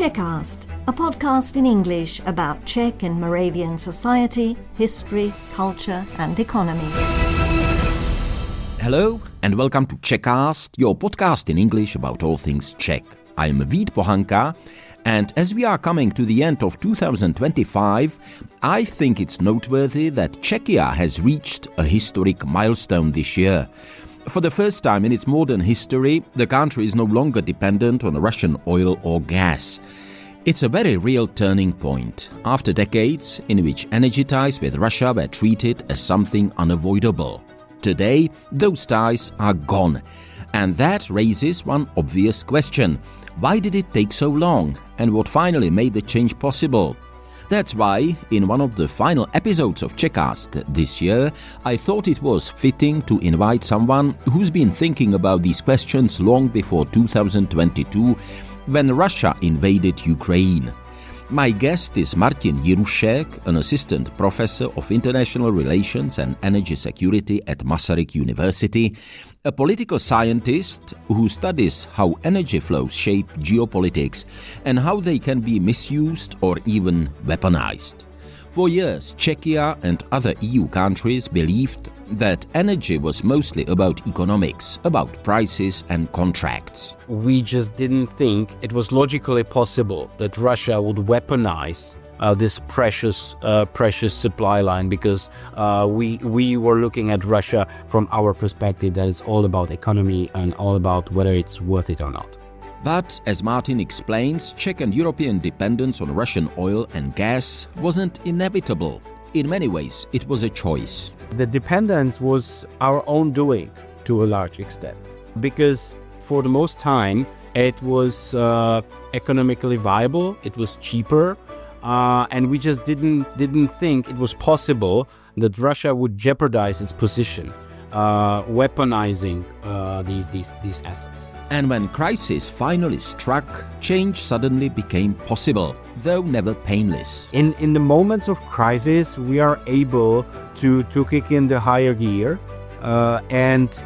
Czechast, a podcast in English about Czech and Moravian society, history, culture and economy. Hello and welcome to Czechast, your podcast in English about all things Czech. I'm Vít Pohanka, and as we are coming to the end of 2025, I think it's noteworthy that Czechia has reached a historic milestone this year. For the first time in its modern history, the country is no longer dependent on Russian oil or gas. It's a very real turning point, after decades in which energy ties with Russia were treated as something unavoidable. Today, those ties are gone, and that raises one obvious question. Why did it take so long, and what finally made the change possible? That's why, in one of the final episodes of Czechast this year, I thought it was fitting to invite someone who's been thinking about these questions long before 2022, when Russia invaded Ukraine. My guest is Martin Jirušek, an assistant professor of international relations and energy security at Masaryk University, a political scientist who studies how energy flows shape geopolitics and how they can be misused or even weaponized. For years, Czechia and other EU countries believed that energy was mostly about economics, about prices and contracts. We just didn't think it was logically possible that Russia would weaponize this precious supply line, because we were looking at Russia from our perspective that it's all about economy and all about whether it's worth it or not. But, as Martin explains, Czech and European dependence on Russian oil and gas wasn't inevitable. In many ways, it was a choice. The dependence was our own doing to a large extent, because for the most time it was economically viable, it was cheaper, and we just didn't think it was possible that Russia would jeopardize its position, weaponizing these assets. And when crisis finally struck, change suddenly became possible, though never painless. In the moments of crisis, we are able to kick in the higher gear and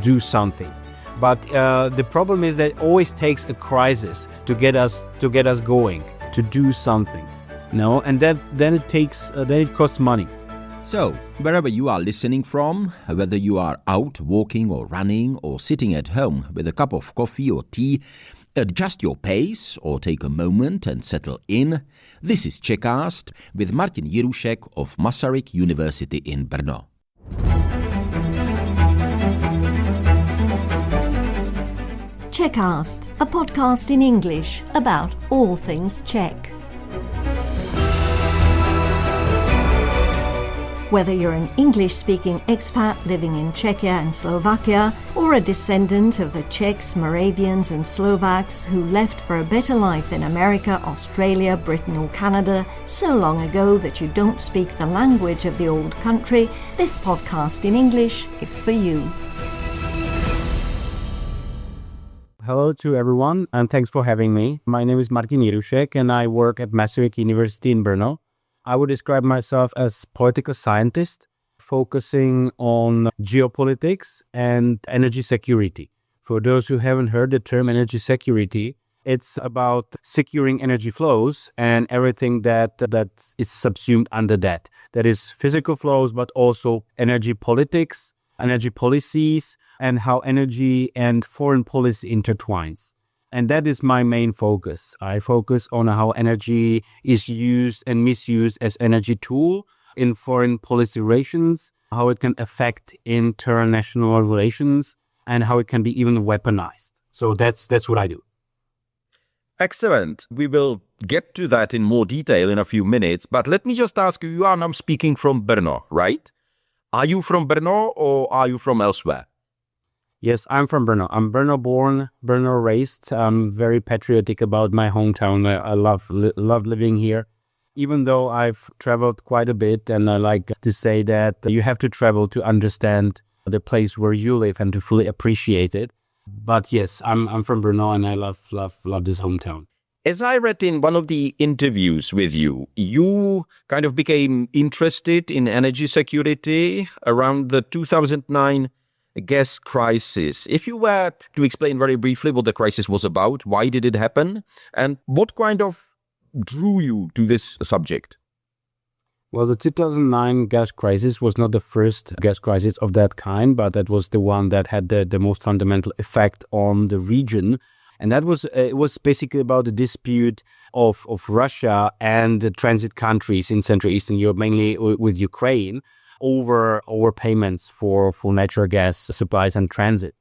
do something. But the problem is that it always takes a crisis to get us going, to do something. And then it costs money. So, wherever you are listening from, whether you are out walking or running or sitting at home with a cup of coffee or tea, adjust your pace or take a moment and settle in. This is Czechast with Martin Jirušek of Masaryk University in Brno. Czechast, a podcast in English about all things Czech. Whether you're an English-speaking expat living in Czechia and Slovakia, or a descendant of the Czechs, Moravians and Slovaks who left for a better life in America, Australia, Britain or Canada so long ago that you don't speak the language of the old country, this podcast in English is for you. Hello to everyone, and thanks for having me. My name is Martin Jirušek, and I work at Masaryk University in Brno. I would describe myself as political scientist, focusing on geopolitics and energy security. For those who haven't heard the term energy security, it's about securing energy flows and everything that is subsumed under that. That is physical flows, but also energy politics, energy policies, and how energy and foreign policy intertwines. And that is my main focus. I focus on how energy is used and misused as energy tool in foreign policy relations, how it can affect international relations, and how it can be even weaponized. So that's what I do. Excellent. We will get to that in more detail in a few minutes, but let me just ask you are now speaking from Brno, right? Are you from Brno or are you from elsewhere? Yes, I'm from Brno. I'm Brno born, Brno raised. I'm very patriotic about my hometown. I love living here. Even though I've traveled quite a bit, and I like to say that you have to travel to understand the place where you live and to fully appreciate it. But yes, I'm from Brno and I love this hometown. As I read in one of the interviews with you, you kind of became interested in energy security around the 2009 gas crisis. If you were to explain very briefly what the crisis was about, why did it happen, and what kind of drew you to this subject? Well, the 2009 gas crisis was not the first gas crisis of that kind, but that was the one that had the most fundamental effect on the region. And that was it was basically about the dispute of Russia and the transit countries in Central Eastern Europe, mainly with Ukraine, over payments for natural gas supplies and transit.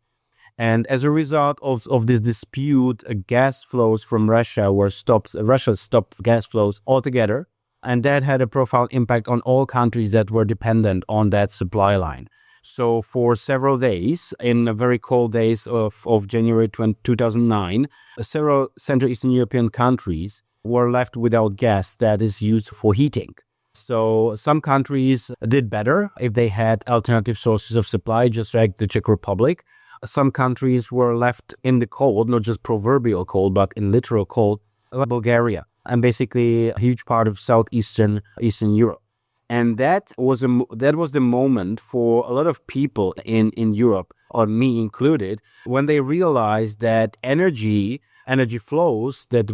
And as a result of this dispute, gas flows from Russia were stopped. Russia stopped gas flows altogether. And that had a profound impact on all countries that were dependent on that supply line. So for several days, in the very cold days of January 2009, several Central Eastern European countries were left without gas that is used for heating. So some countries did better if they had alternative sources of supply, just like the Czech Republic. Some countries were left in the cold, not just proverbial cold, but in literal cold, like Bulgaria, and basically a huge part of Eastern Europe. And that was the moment for a lot of people in Europe, or me included, when they realized that energy flows that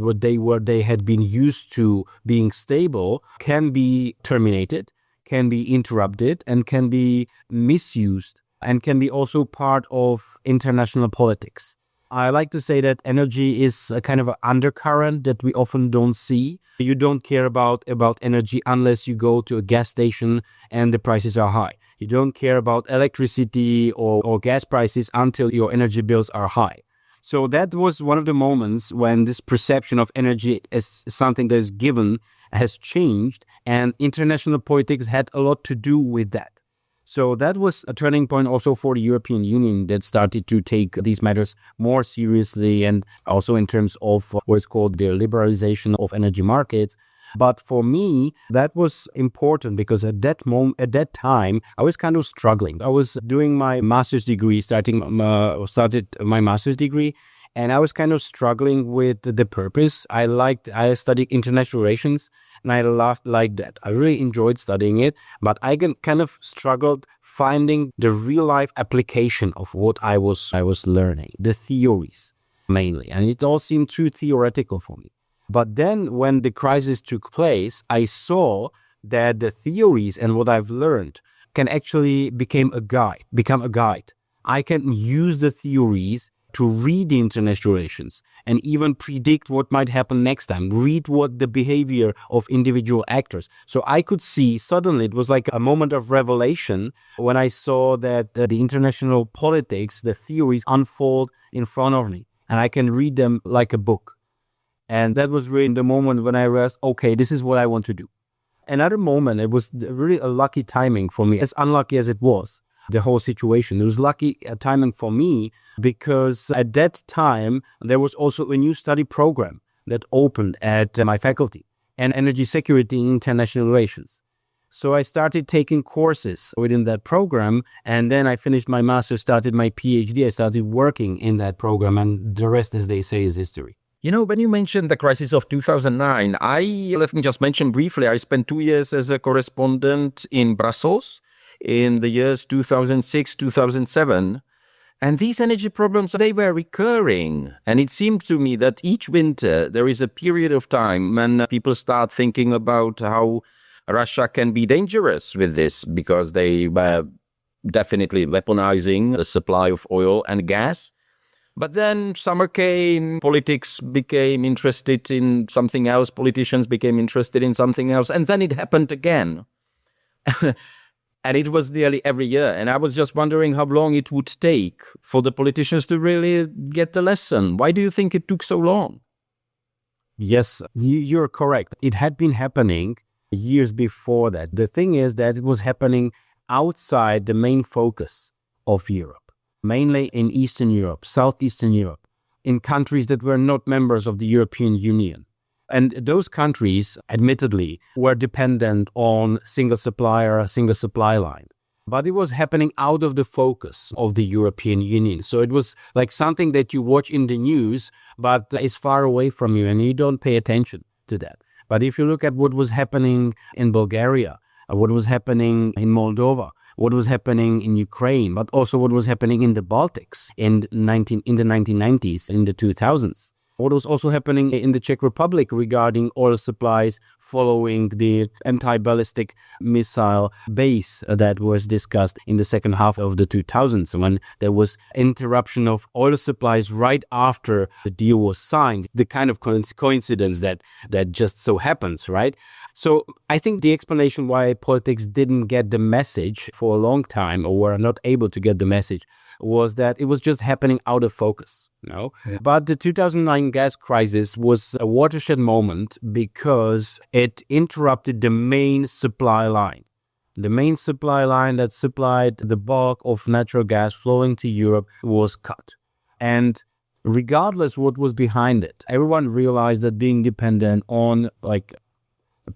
they had been used to being stable can be terminated, can be interrupted, and can be misused, and can be also part of international politics. I like to say that energy is a kind of an undercurrent that we often don't see. You don't care about energy unless you go to a gas station and the prices are high. You don't care about electricity or gas prices until your energy bills are high. So that was one of the moments when this perception of energy as something that is given has changed, and international politics had a lot to do with that. So that was a turning point also for the European Union that started to take these matters more seriously, and also in terms of what's called the liberalization of energy markets. But for me, that was important because at that time, I was kind of struggling. I was doing my master's degree, started my master's degree, and I was kind of struggling with the purpose. I studied international relations, and I liked that. I really enjoyed studying it, but I kind of struggled finding the real life application of what I was learning, the theories mainly, and it all seemed too theoretical for me. But then when the crisis took place, I saw that the theories and what I've learned can actually become a guide. I can use the theories to read the international relations and even predict what might happen next time, read what the behavior of individual actors. So I could see suddenly, it was like a moment of revelation when I saw that the international politics, the theories unfold in front of me, and I can read them like a book. And that was really the moment when I realized, okay, this is what I want to do. Another moment, it was really a lucky timing for me, as unlucky as it was, the whole situation. It was lucky timing for me because at that time, there was also a new study program that opened at my faculty, and energy security in international relations. So I started taking courses within that program, and then I finished my master's, started my PhD, I started working in that program, and the rest, as they say, is history. You know, when you mentioned the crisis of 2009, let me just mention briefly, I spent 2 years as a correspondent in Brussels in the years 2006, 2007. And these energy problems, they were recurring. And it seemed to me that each winter there is a period of time when people start thinking about how Russia can be dangerous with this, because they were definitely weaponizing the supply of oil and gas. But then summer came, politics became interested in something else, politicians became interested in something else, and then it happened again. And it was nearly every year. And I was just wondering how long it would take for the politicians to really get the lesson. Why do you think it took so long? Yes, you're correct. It had been happening years before that. The thing is that it was happening outside the main focus of Europe. Mainly in Eastern Europe, Southeastern Europe, in countries that were not members of the European Union. And those countries, admittedly, were dependent on single supply line. But it was happening out of the focus of the European Union. So it was like something that you watch in the news, but is far away from you, and you don't pay attention to that. But if you look at what was happening in Bulgaria, what was happening in Moldova, what was happening in Ukraine, but also what was happening in the Baltics in the 1990s, in the 2000s. What was also happening in the Czech Republic regarding oil supplies following the anti-ballistic missile base that was discussed in the second half of the 2000s, when there was interruption of oil supplies right after the deal was signed. The kind of coincidence that just so happens, right? So I think the explanation why politics didn't get the message for a long time, or were not able to get the message, was that it was just happening out of focus. No, but the 2009 gas crisis was a watershed moment because it interrupted the main supply line. The main supply line that supplied the bulk of natural gas flowing to Europe was cut. And regardless what was behind it, everyone realized that being dependent on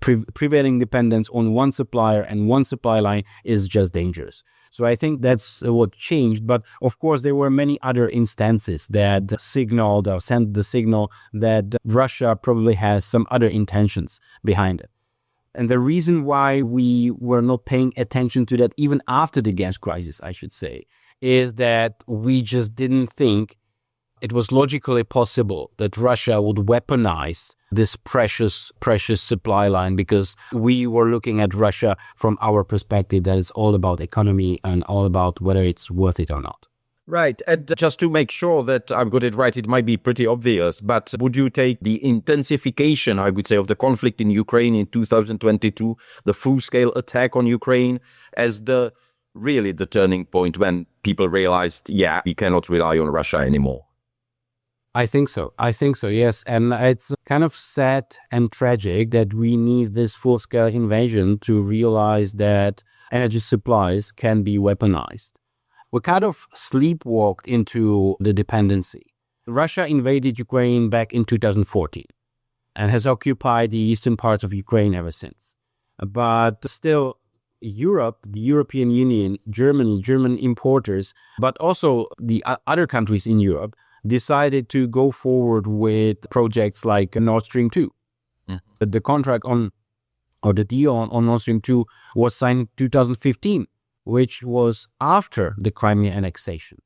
prevailing dependence on one supplier and one supply line is just dangerous. So I think that's what changed. But of course, there were many other instances that signaled or sent the signal that Russia probably has some other intentions behind it. And the reason why we were not paying attention to that even after the gas crisis, I should say, is that we just didn't think it was logically possible that Russia would weaponize this precious supply line, because we were looking at Russia from our perspective that it's all about economy and all about whether it's worth it or not. Right. And just to make sure that I've got it right, it might be pretty obvious, but would you take the intensification, I would say, of the conflict in Ukraine in 2022, the full-scale attack on Ukraine, as really the turning point when people realized, we cannot rely on Russia anymore? I think so, yes. And it's kind of sad and tragic that we need this full-scale invasion to realize that energy supplies can be weaponized. We kind of sleepwalked into the dependency. Russia invaded Ukraine back in 2014 and has occupied the eastern parts of Ukraine ever since. But still, Europe, the European Union, Germany, German importers, but also the other countries in Europe decided to go forward with projects like Nord Stream 2. The contract the deal on Nord Stream 2 was signed in 2015, which was after the Crimea annexation,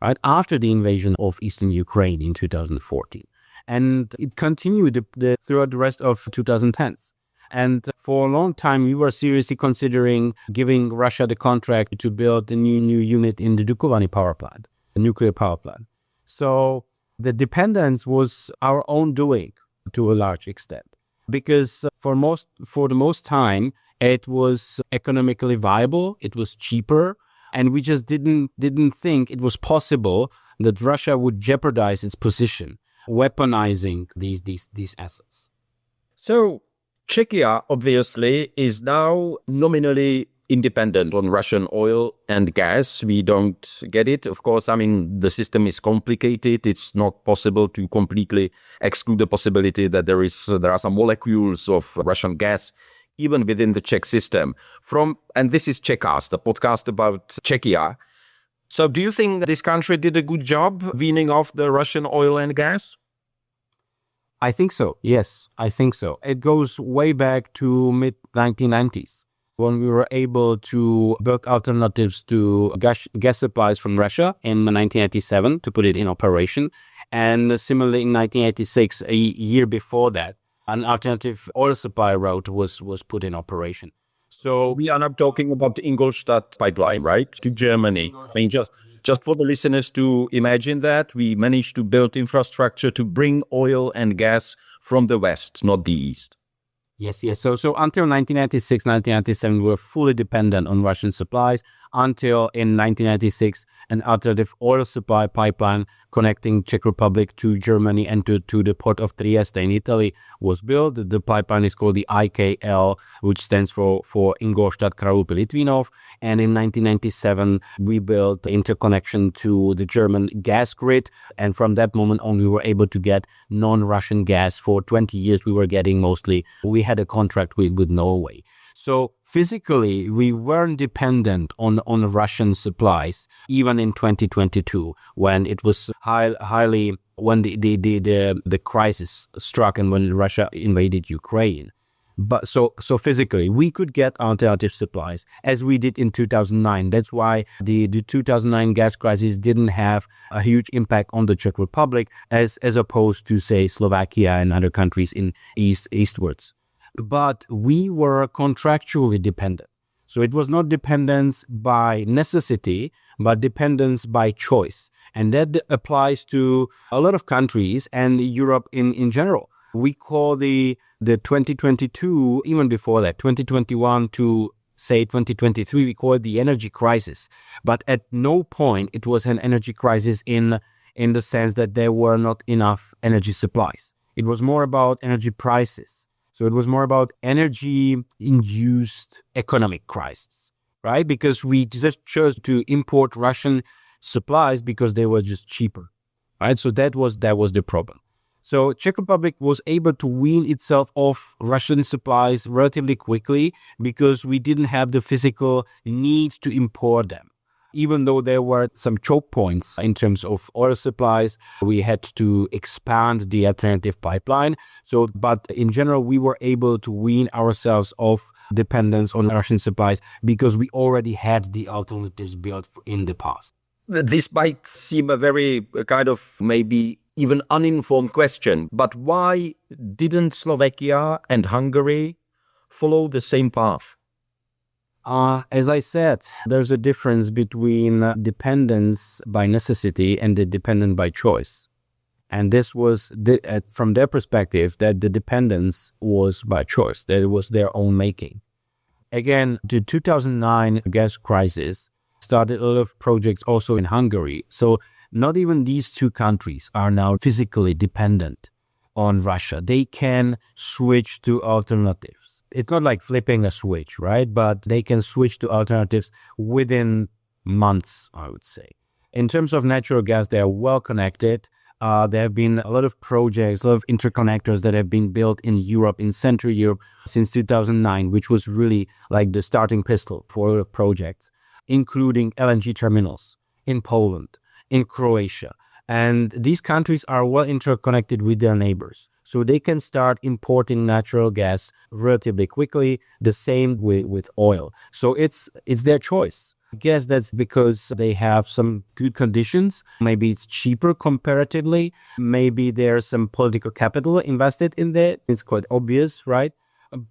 right? After the invasion of eastern Ukraine in 2014. And it continued throughout the rest of 2010s. And for a long time, we were seriously considering giving Russia the contract to build a new unit in the Dukovany power plant, a nuclear power plant. So the dependence was our own doing to a large extent, because for the most time, it was economically viable, it was cheaper, and we just didn't think it was possible that Russia would jeopardize its position, weaponizing these assets. So Czechia, obviously, is now nominally independent on Russian oil and gas. We don't get it. Of course, the system is complicated. It's not possible to completely exclude the possibility that there are some molecules of Russian gas even within the Czech system. And this is Czechast, a podcast about Czechia. So do you think this country did a good job weaning off the Russian oil and gas? I think so. Yes, I think so. It goes way back to mid-1990s. When we were able to build alternatives to gas supplies from Russia in 1987 to put it in operation. And similarly in 1986, a year before that, an alternative oil supply route was put in operation. So we are not talking about the Ingolstadt pipeline, right? To Germany. Just for the listeners to imagine that, we managed to build infrastructure to bring oil and gas from the west, not the east. Yes. So until 1996, 1997, we were fully dependent on Russian supplies until in 1996, an alternative oil supply pipeline connecting Czech Republic to Germany and to the port of Trieste in Italy was built. The pipeline is called the IKL, which stands for Ingolstadt Kralupy Litvinov. And in 1997, we built interconnection to the German gas grid. And from that moment on, we were able to get non-Russian gas. For 20 years, we were getting mostly, we had a contract with Norway. So physically, we weren't dependent on Russian supplies, even in 2022, when it was when the crisis struck and when Russia invaded Ukraine. But so physically, we could get alternative supplies as we did in 2009. That's why the 2009 gas crisis didn't have a huge impact on the Czech Republic as opposed to, say, Slovakia and other countries in eastwards. But we were contractually dependent. So it was not dependence by necessity, but dependence by choice. And that applies to a lot of countries and Europe in general. We call the 2022, even before that, 2021 to say 2023, we call it the energy crisis. But at no point it was an energy crisis in the sense that there were not enough energy supplies. It was more about energy prices. So it was more about energy-induced economic crisis, right? Because we just chose to import Russian supplies because they were just cheaper, right? So that was the problem. So Czech Republic was able to wean itself off Russian supplies relatively quickly because we didn't have the physical need to import them. Even though there were some choke points in terms of oil supplies, we had to expand the alternative pipeline. But in general, we were able to wean ourselves off dependence on Russian supplies because we already had the alternatives built in the past. This might seem a very kind of maybe even uninformed question, but why didn't Slovakia and Hungary follow the same path? As I said, there's a difference between dependence by necessity and the dependent by choice. And this was, from their perspective, that the dependence was by choice, that it was their own making. Again, the 2009 gas crisis started a lot of projects also in Hungary. So not even these two countries are now physically dependent on Russia. They can switch to alternatives. It's not like flipping a switch, right? But they can switch to alternatives within months, I would say. In terms of natural gas, they are well connected. There have been a lot of projects, a lot of interconnectors that have been built in Europe, in Central Europe, since 2009, which was really like the starting pistol for a lot of projects, including LNG terminals in Poland, in Croatia. And these countries are well interconnected with their neighbors. So they can start importing natural gas relatively quickly, the same with oil. So it's their choice. I guess that's because they have some good conditions. Maybe it's cheaper comparatively. Maybe there's some political capital invested in that. It's quite obvious, right?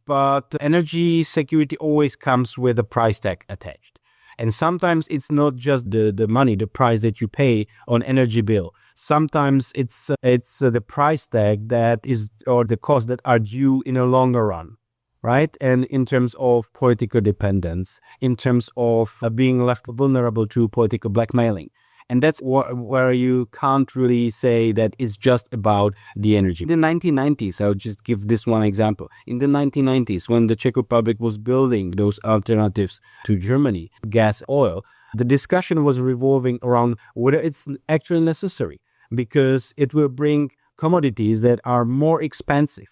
But energy security always comes with a price tag attached. And sometimes it's not just the money, the price that you pay on energy bill. Sometimes it's the price tag that is, or the costs that are due in a longer run, right? And in terms of political dependence, in terms of being left vulnerable to political blackmailing. And that's where you can't really say that it's just about the energy. In the 1990s, I'll just give this one example. In the 1990s, when the Czech Republic was building those alternatives to Germany, gas, oil, the discussion was revolving around whether it's actually necessary because it will bring commodities that are more expensive.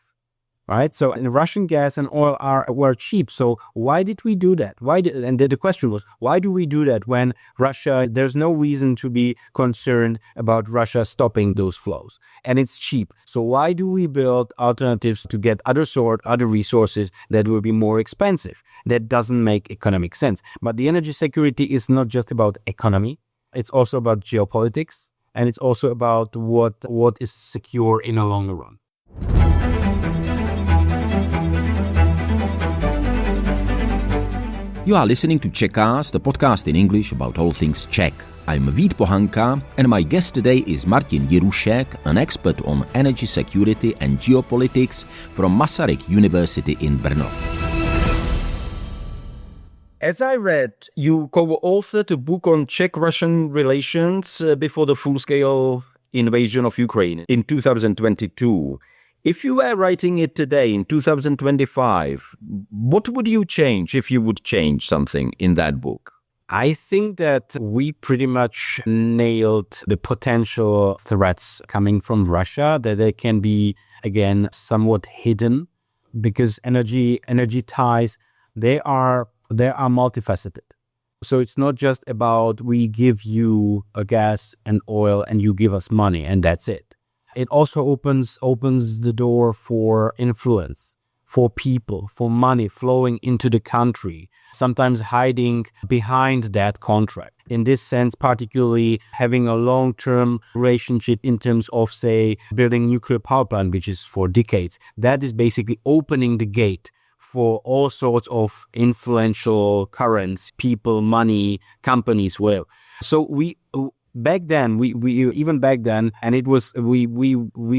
Right, so and Russian gas and oil were cheap. So why did we do that? And the question was, why do we do that when Russia? There's no reason to be concerned about Russia stopping those flows, and it's cheap. So why do we build alternatives to get other resources that will be more expensive? That doesn't make economic sense. But the energy security is not just about economy; it's also about geopolitics, and it's also about what is secure in the longer run. You are listening to Czechast, the podcast in English about all things Czech. I'm Vít Pohanka, and my guest today is Martin Jirušek, an expert on energy security and geopolitics from Masaryk University in Brno. As I read, you co-authored a book on Czech-Russian relations before the full-scale invasion of Ukraine in 2022. If you were writing it today in 2025, what would you change if you would change something in that book? I think that we pretty much nailed the potential threats coming from Russia, that they can be, again, somewhat hidden because energy ties, they are multifaceted. So it's not just about we give you a gas and oil and you give us money and that's it. It also opens the door for influence, for people, for money flowing into the country, sometimes hiding behind that contract. In this sense, particularly having a long-term relationship in terms of, say, building a nuclear power plant, which is for decades. That is basically opening the gate for all sorts of influential currents, people, money, companies, well. So back then, and it was we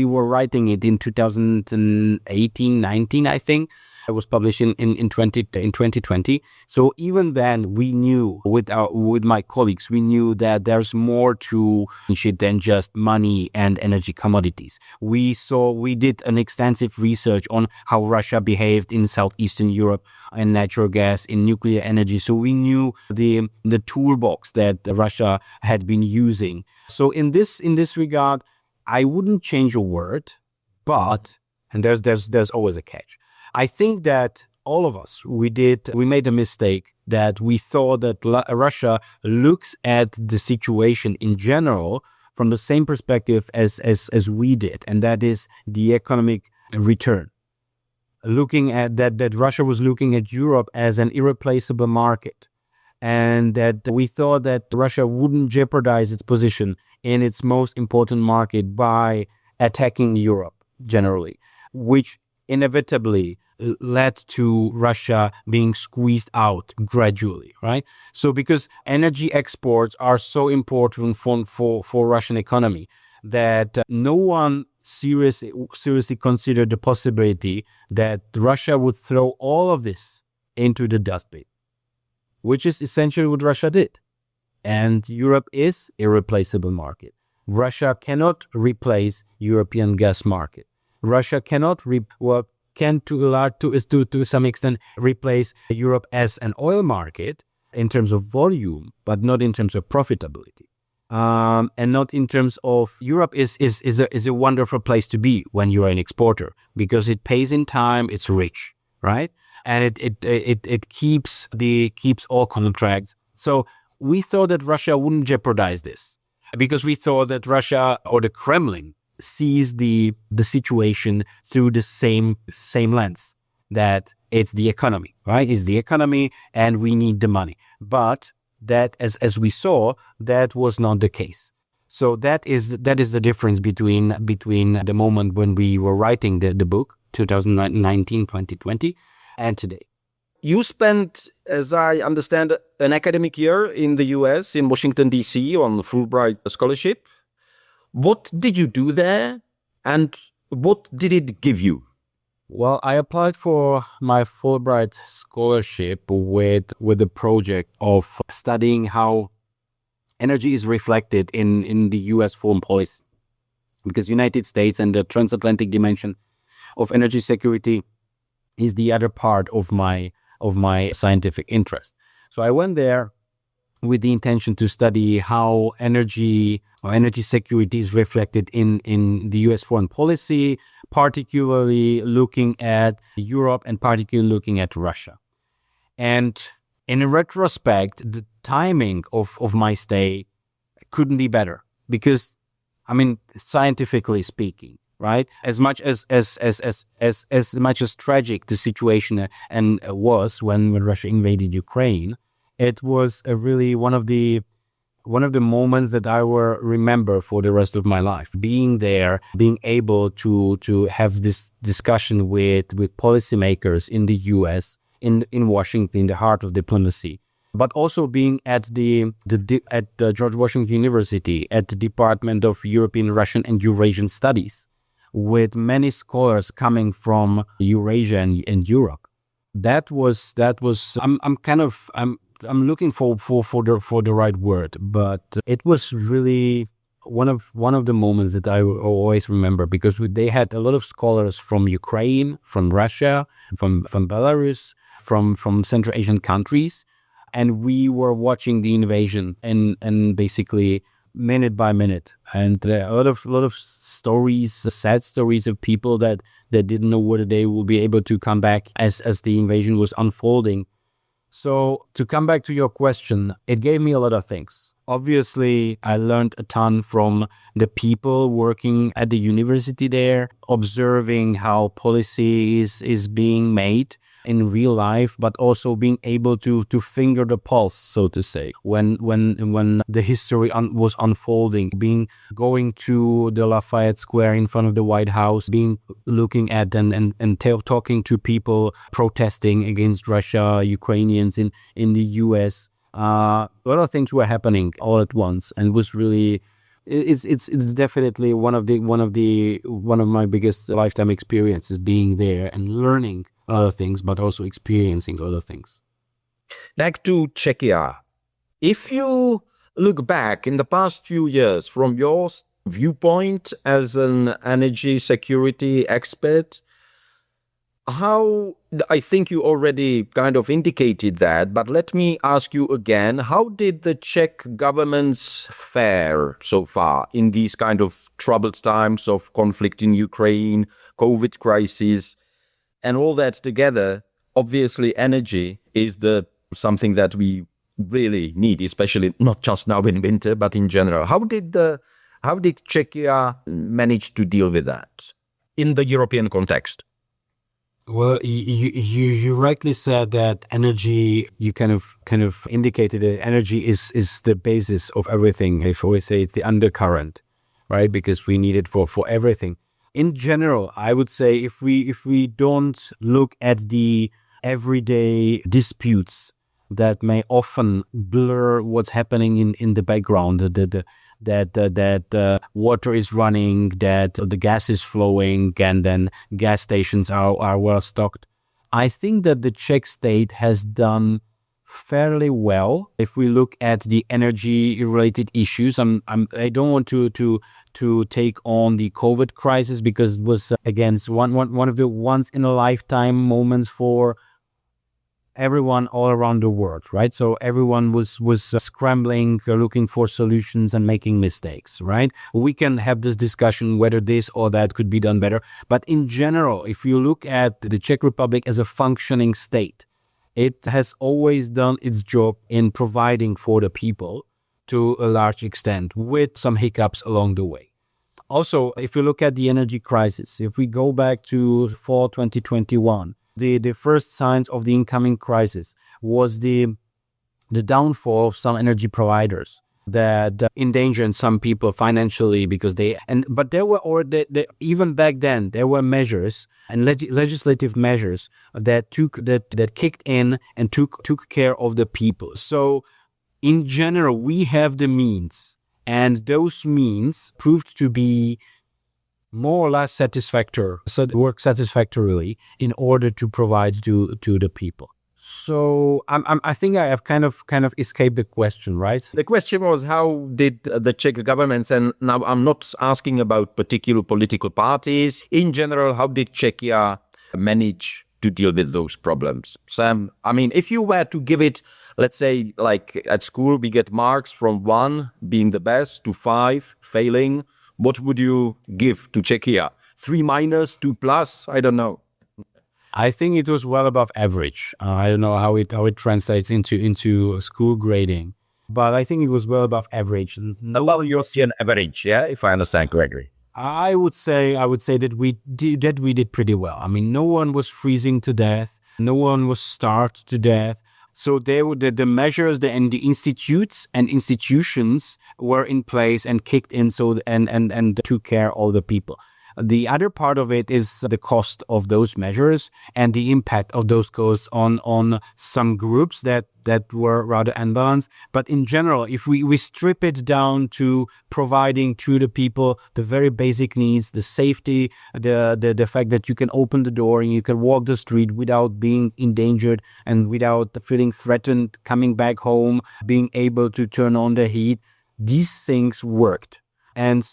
were writing it in 2018, 19, I think. It was published in 2020. So even then, we knew with my colleagues, we knew that there's more to shit than just money and energy commodities. We did an extensive research on how Russia behaved in Southeastern Europe in natural gas, in nuclear energy. So we knew the toolbox that Russia had been using. So in this regard, I wouldn't change a word, but, and there's always a catch. I think that all of us, we made a mistake that we thought that Russia looks at the situation in general from the same perspective as we did, and that is the economic return. Looking at that Russia was looking at Europe as an irreplaceable market, and that we thought that Russia wouldn't jeopardize its position in its most important market by attacking Europe generally, which inevitably led to Russia being squeezed out gradually, right? So because energy exports are so important for Russian economy that no one seriously considered the possibility that Russia would throw all of this into the dustbin, which is essentially what Russia did. And Europe is a irreplaceable market. Russia cannot replace European gas market. Russia cannot can to some extent replace Europe as an oil market in terms of volume, but not in terms of profitability, and not in terms of Europe is a wonderful place to be when you are an exporter because it pays in time, it's rich, right, and it keeps all contracts. So we thought that Russia wouldn't jeopardize this because we thought that Russia or the Kremlin sees the situation through the same lens, that it's the economy, right? It's the economy and we need the money. But that, as we saw, that was not the case. So that is the difference between the moment when we were writing the book, 2019, 2020, and today. You spent, as I understand, an academic year in the US, in Washington, D.C. on Fulbright scholarship. What did you do there, and what did it give you? Well, I applied for my Fulbright scholarship with the project of studying how energy is reflected in the U.S. foreign policy, because United States and the transatlantic dimension of energy security is the other part of my scientific interest. So I went there with the intention to study how energy security is reflected in the U.S. foreign policy, particularly looking at Europe and particularly looking at Russia. And in retrospect, the timing of my stay couldn't be better because, I mean, scientifically speaking, right? As much as tragic the situation and was when Russia invaded Ukraine, it was really one of the moments that I will remember for the rest of my life. Being there, being able to have this discussion with policymakers in the U.S., in Washington, in the heart of diplomacy, but also being at at George Washington University, at the Department of European, Russian, and Eurasian Studies, with many scholars coming from Eurasia and Europe. That was. I'm looking for the right word, but it was really one of the moments that I always remember because they had a lot of scholars from Ukraine, from Russia, from Belarus, from Central Asian countries, and we were watching the invasion and basically minute by minute, and a lot of stories, sad stories of people that didn't know whether they will be able to come back as the invasion was unfolding. So to come back to your question, it gave me a lot of things. Obviously, I learned a ton from the people working at the university there, observing how policy is being made in real life, but also being able to finger the pulse, so to say, when the history was unfolding, going to the Lafayette Square in front of the White House, looking at and talking to people protesting against Russia, Ukrainians in the US. A lot of things were happening all at once, and it was really, it's definitely one of my biggest lifetime experiences, being there and learning other things, but also experiencing other things. Back to Czechia. If you look back in the past few years from your viewpoint as an energy security expert, how, I think you already kind of indicated that, but let me ask you again, how did the Czech governments fare so far in these kind of troubled times of conflict in Ukraine, COVID crisis, and all that together? Obviously, energy is something that we really need, especially not just now in winter, but in general. How did Czechia manage to deal with that in the European context? Well, you rightly said that energy, you kind of indicated that energy is the basis of everything. I always say it's the undercurrent, right? Because we need it for everything. In general, I would say if we don't look at the everyday disputes that may often blur what's happening in the background, that water is running, that the gas is flowing, and then gas stations are well stocked. I think that the Czech state has done fairly well if we look at the energy related issues. I don't want to take on the COVID crisis, because it was again one of the once in a lifetime moments for everyone all around the world, right? So everyone was scrambling, looking for solutions and making mistakes, right? We can have this discussion whether this or that could be done better. But in general, if you look at the Czech Republic as a functioning state, it has always done its job in providing for the people to a large extent, with some hiccups along the way. Also, if you look at the energy crisis, if we go back to fall 2021, the first signs of the incoming crisis was the downfall of some energy providers that endangered some people financially, because but there were even back then there were measures and legislative measures that kicked in and took care of the people. So in general, we have the means, and those means proved to be more or less work satisfactorily in order to provide to the people. So I think I have kind of escaped the question, right? The question was, how did the Czech governments, and now I'm not asking about particular political parties, in general, how did Czechia manage to deal with those problems? Sam, I mean, if you were to give it, let's say, like at school, we get marks from 1 being the best to 5 failing. What would you give to Czechia? 3 minus, 2 plus? I don't know. I think it was well above average. I don't know how it translates into school grading, but I think it was well above average. Above European average, yeah, if I understand correctly. I would say that we did pretty well. I mean, no one was freezing to death, no one was starved to death. So the measures and the institutes and institutions were in place and kicked in, and took care of the people. The other part of it is the cost of those measures and the impact of those costs on some groups that were rather unbalanced. But in general, if we strip it down to providing to the people the very basic needs, the safety, the fact that you can open the door and you can walk the street without being endangered and without feeling threatened, coming back home, being able to turn on the heat, these things worked. And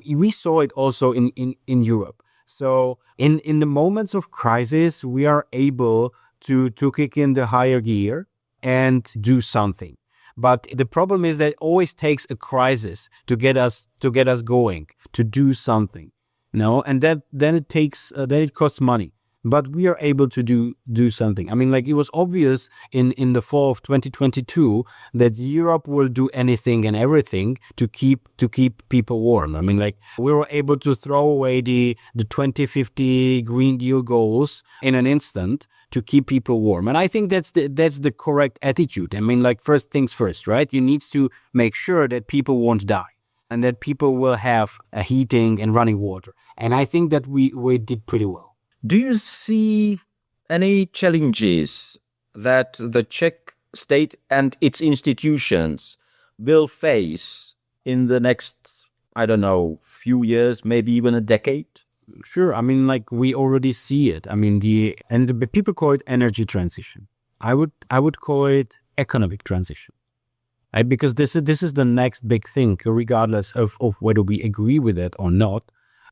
we saw it also in Europe. So in the moments of crisis, we are able to kick in the higher gear and do something. But the problem is that it always takes a crisis to get us going, to do something, and then it costs money. but we are able to do something. I mean, like, it was obvious in the fall of 2022 that Europe will do anything and everything to keep people warm. I mean, like, we were able to throw away the 2050 Green Deal goals in an instant to keep people warm. And I think that's the correct attitude. I mean, like, first things first, right? You need to make sure that people won't die and that people will have a heating and running water. And I think that we did pretty well. Do you see any challenges that the Czech state and its institutions will face in the next, I don't know, few years, maybe even a decade? Sure. I mean, like, we already see it. I mean, the people call it energy transition. I would call it economic transition, right? Because this is the next big thing, regardless of whether we agree with it or not.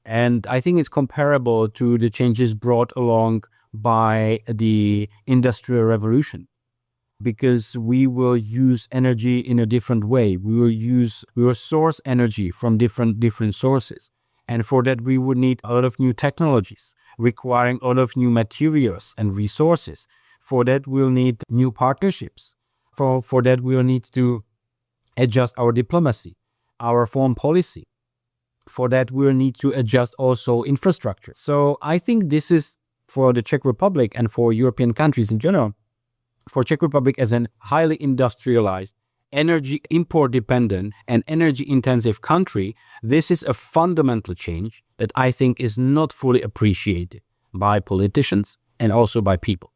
And I think it's comparable to the changes brought along by the Industrial Revolution, because we will use energy in a different way. We will source energy from different sources. And for that, we would need a lot of new technologies, requiring a lot of new materials and resources. For that, we'll need new partnerships. For that, we'll need to adjust our diplomacy, our foreign policy. For that, we'll need to adjust also infrastructure. So I think this is, for the Czech Republic and for European countries in general, for Czech Republic as a highly industrialized, energy import dependent and energy intensive country, this is a fundamental change that I think is not fully appreciated by politicians and also by people.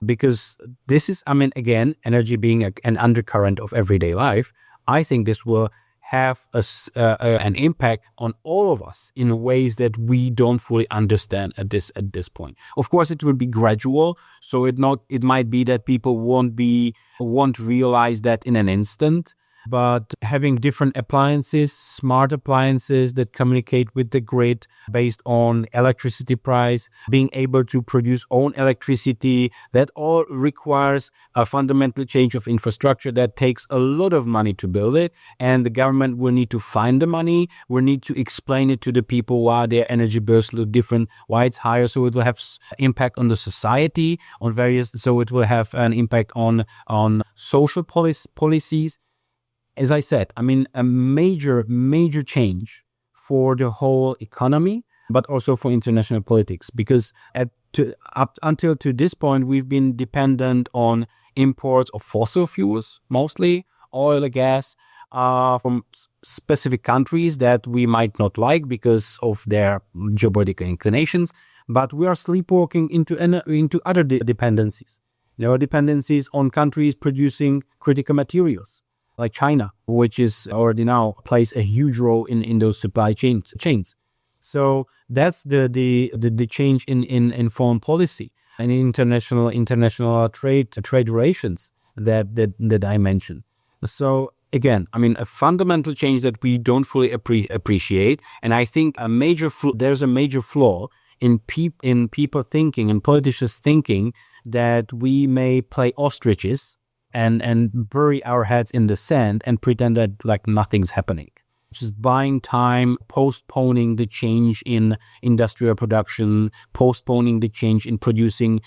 Because this is, I mean, again, energy being an undercurrent of everyday life, I think this will have an impact on all of us in ways that we don't fully understand at this point. Of course, it will be gradual, so it might be that people won't realize that in an instant. But having different appliances, smart appliances that communicate with the grid based on electricity price, being able to produce own electricity, that all requires a fundamental change of infrastructure that takes a lot of money to build it. And the government will need to find the money, will need to explain it to the people why their energy bills look different, why it's higher. So it will have impact on the society, so it will have an impact on social policies. As I said, I mean, a major change for the whole economy, but also for international politics, because up until this point, we've been dependent on imports of fossil fuels, mostly oil and gas, from specific countries that we might not like because of their geopolitical inclinations, but we are sleepwalking into other dependencies. There are dependencies on countries producing critical materials, like China, which is already now plays a huge role in those supply chains. So that's the change in foreign policy and international trade relations that I mentioned. So again, I mean, a fundamental change that we don't fully appreciate, and I think there's a major flaw in people thinking and politicians thinking that we may play ostriches and bury our heads in the sand and pretend that like nothing's happening. Just buying time, postponing the change in industrial production, postponing the change in producing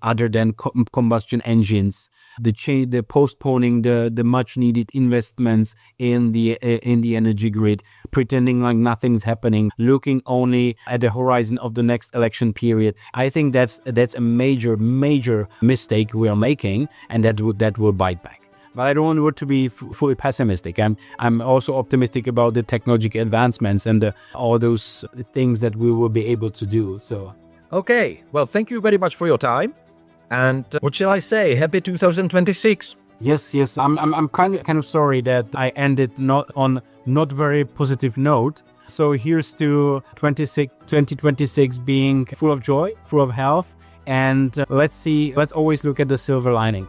other than combustion engines, the postponing the much needed investments in the energy grid, pretending like nothing's happening, looking only at the horizon of the next election period. I think that's a major mistake we are making, and that will bite back. But I don't want to be fully pessimistic. I'm also optimistic about the technological advancements and all those things that we will be able to do. So, okay, well, thank you very much for your time. And what shall I say? Happy 2026. Yes. I'm kind of sorry that I ended on not very positive note. So here's to 2026 being full of joy, full of health, and let's always look at the silver lining.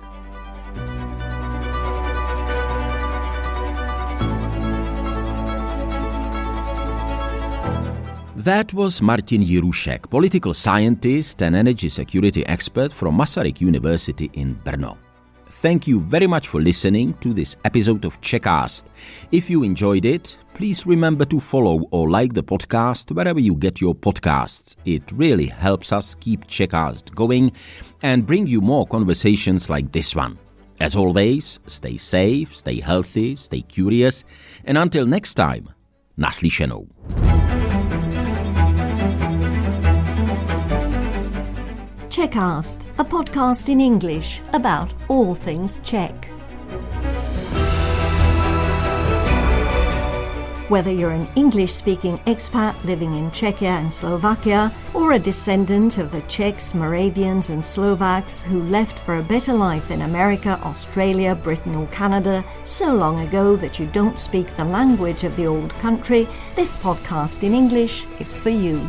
That was Martin Jirušek, political scientist and energy security expert from Masaryk University in Brno. thank you very much for listening to this episode of Czechast. If you enjoyed it, please remember to follow or like the podcast wherever you get your podcasts. It really helps us keep Czechast going and bring you more conversations like this one. As always, stay safe, stay healthy, stay curious, and until next time, naslyšenou. Czechast, a podcast in English about all things Czech. Whether you're an English-speaking expat living in Czechia and Slovakia, or a descendant of the Czechs, Moravians and Slovaks who left for a better life in America, Australia, Britain or Canada so long ago that you don't speak the language of the old country, this podcast in English is for you.